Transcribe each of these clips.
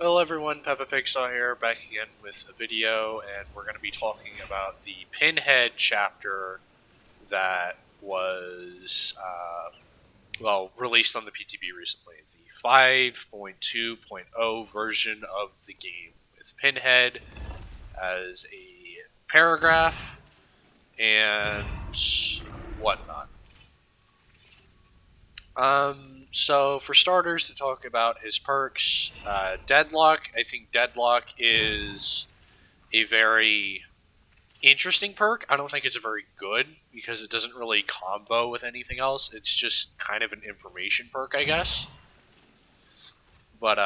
Hello everyone, Peppa Pig Saw here, back again with a video, and we're going to be talking about the Pinhead chapter that was, released on the PTB recently. The 5.2.0 version of the game with Pinhead as a paragraph and whatnot. So for starters, to talk about his perks, Deadlock. I think Deadlock is a very interesting perk. I don't think it's a very good because it doesn't really combo with anything else. It's just kind of an information perk, I guess. But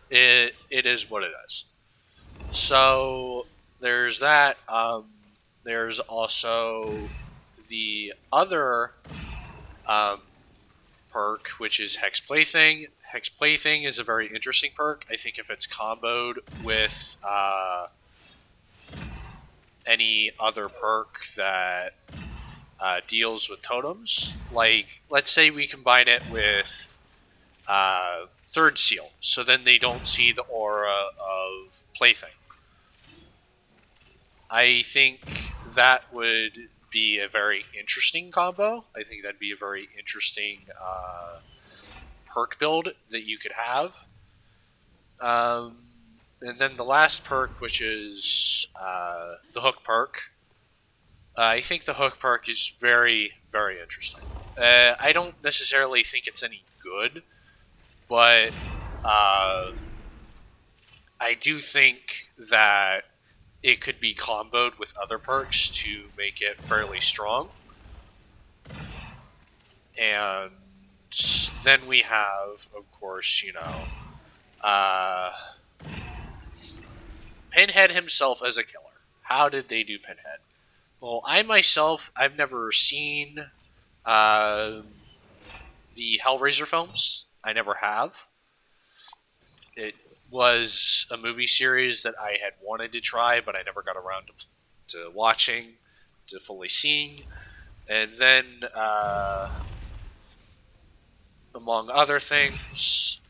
it is what it is. So there's that. There's also the other um, perk, which is Hex Plaything. Hex Plaything is a very interesting perk. I think if it's comboed with any other perk that deals with totems, like let's say we combine it with Third Seal, so then they don't see the aura of Plaything. I think that would be a very interesting combo. I think that'd be a very interesting perk build that you could have. And then the last perk, which is the hook perk. I think the hook perk is very, very interesting. I don't necessarily think it's any good, but I do think that it could be comboed with other perks to make it fairly strong. And then we have, of course, Pinhead himself as a killer. How did they do Pinhead? Well, I've never seen the Hellraiser films. I never have. It was a movie series that I had wanted to try, but I never got around to watching, to fully seeing. And then, among other things,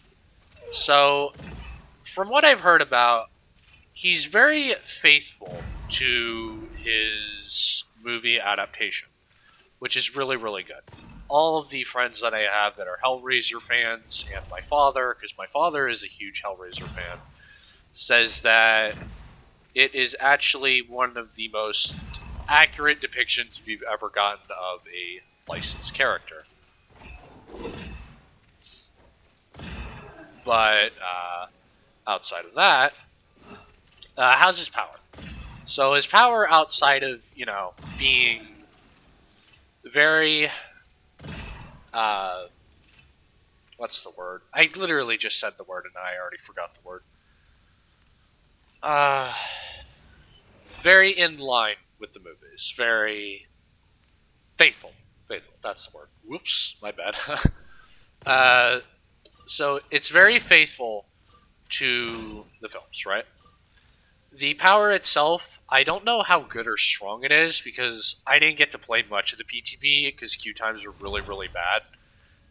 so from what I've heard about, he's very faithful to his movie adaptation, which is really, really good. All of the friends that I have that are Hellraiser fans, and my father, because my father is a huge Hellraiser fan, says that it is actually one of the most accurate depictions we've ever gotten of a licensed character. But outside of that, how's his power? So his power, outside of being very what's the word? I literally just said the word and I already forgot the word. Uh, very in line with the movies. Very faithful. Faithful. That's the word. Whoops, my bad. So it's very faithful to the films, right? The power itself, I don't know how good or strong it is because I didn't get to play much of the PTB because queue times were really, really bad.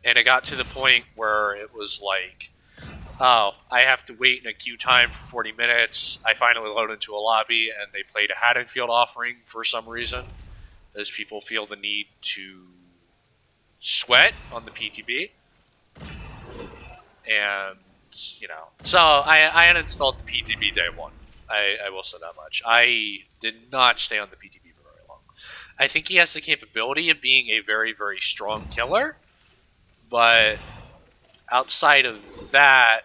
And it got to the point where it was like, oh, I have to wait in a queue time for 40 minutes. I finally load into a lobby and they played a Haddonfield offering for some reason, as people feel the need to sweat on the PTB. And, so I uninstalled the PTB day one. I will say that much. I did not stay on the PTB for very long. I think he has the capability of being a very, very strong killer, but outside of that,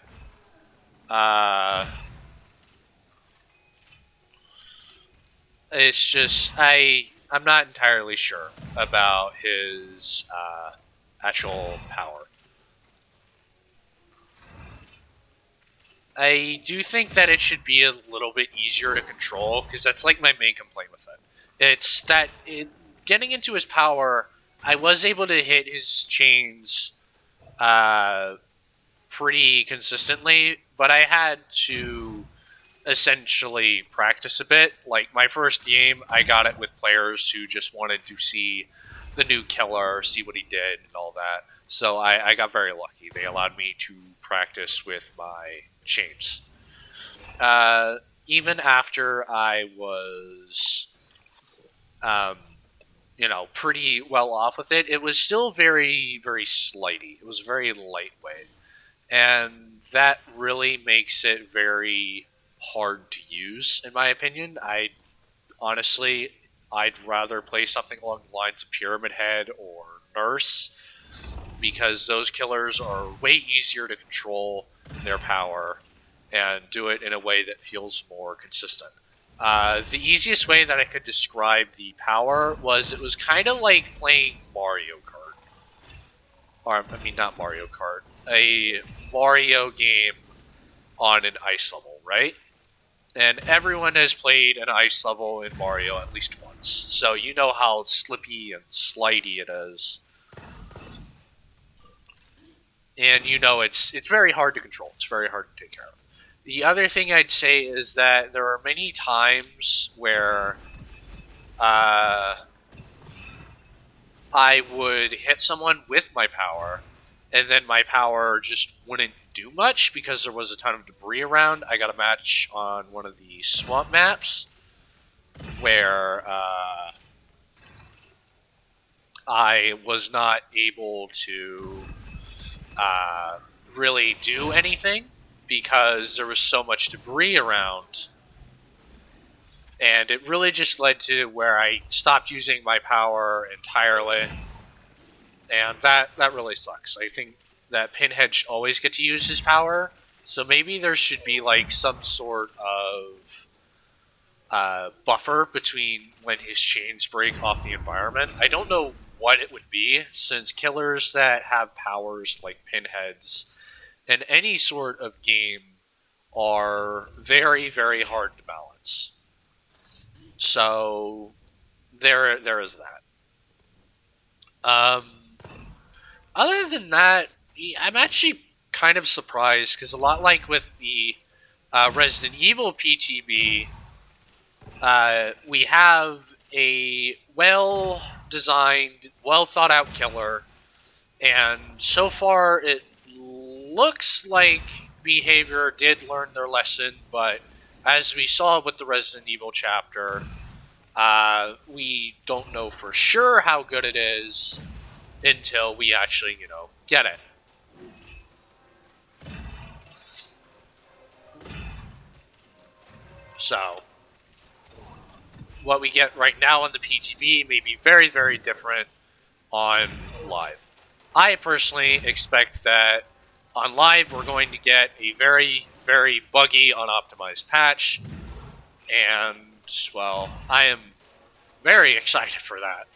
it's just I'm not entirely sure about his actual power. I do think that it should be a little bit easier to control, because that's like my main complaint with it. It's that getting into his power, I was able to hit his chains pretty consistently, but I had to essentially practice a bit. Like my first game, I got it with players who just wanted to see the new killer, see what he did, and all that. So I got very lucky. They allowed me to practice with my chains. Even after I was, um, pretty well off with it, it was still very, very slidey. It was very lightweight. And that really makes it very hard to use, in my opinion. Honestly, I'd rather play something along the lines of Pyramid Head or Nurse, because those killers are way easier to control their power and do it in a way that feels more consistent. The easiest way that I could describe the power was it was kind of like playing Mario Kart. Or, I mean, not Mario Kart. A Mario game on an ice level, right? And everyone has played an ice level in Mario at least once. So you know how slippy and slidey it is. And you know it's very hard to control. It's very hard to take care of. The other thing I'd say is that there are many times where I would hit someone with my power, and then my power just wouldn't do much because there was a ton of debris around. I got a match on one of the swamp maps where I was not able to really do anything because there was so much debris around. And it really just led to where I stopped using my power entirely. And that really sucks. I think that Pinhead should always get to use his power. So maybe there should be like some sort of buffer between when his chains break off the environment. I don't know what it would be, since killers that have powers like Pinheads in any sort of game are very, very hard to balance. So there is that. Um, Other than that, I'm actually kind of surprised because a lot like with the Resident Evil PTB, we have a well-designed, well-thought-out killer, and so far it looks like Behavior did learn their lesson, but as we saw with the Resident Evil chapter, we don't know for sure how good it is until we actually, get it. So, what we get right now on the PTB may be very, very different on live. I personally expect that on live we're going to get a very, very buggy, unoptimized patch, and, well, I am very excited for that.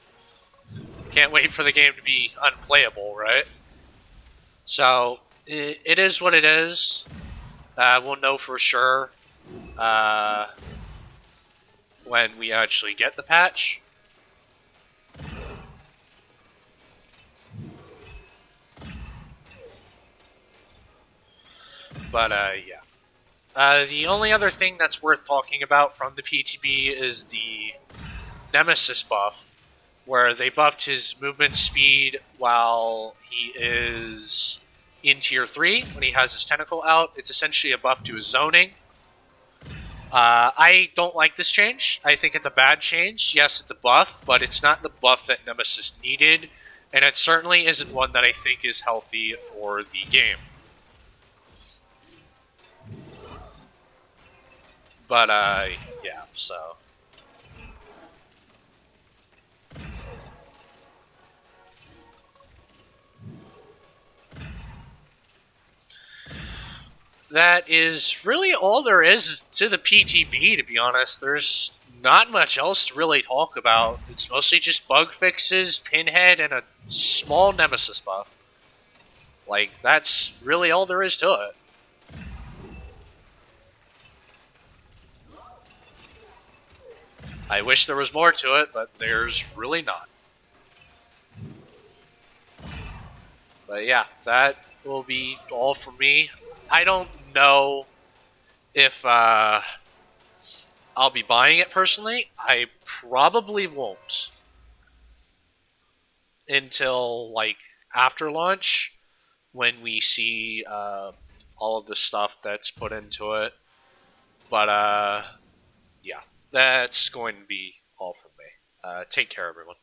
Can't wait for the game to be unplayable, right? So, it is what it is. We'll know for sure when we actually get the patch. But, yeah. The only other thing that's worth talking about from the PTB is the Nemesis buff, where they buffed his movement speed while he is in Tier 3, when he has his tentacle out. It's essentially a buff to his zoning. I don't like this change. I think it's a bad change. Yes, it's a buff, but it's not the buff that Nemesis needed, and it certainly isn't one that I think is healthy for the game. But, yeah, so... that is really all there is to the PTB, to be honest. There's not much else to really talk about. It's mostly just bug fixes, Pinhead, and a small Nemesis buff. Like, that's really all there is to it. I wish there was more to it, but there's really not. But yeah, that will be all for me. I don't know if I'll be buying it personally. I probably won't until like after launch, when we see all of the stuff that's put into it. But yeah, that's going to be all from me. Take care, everyone.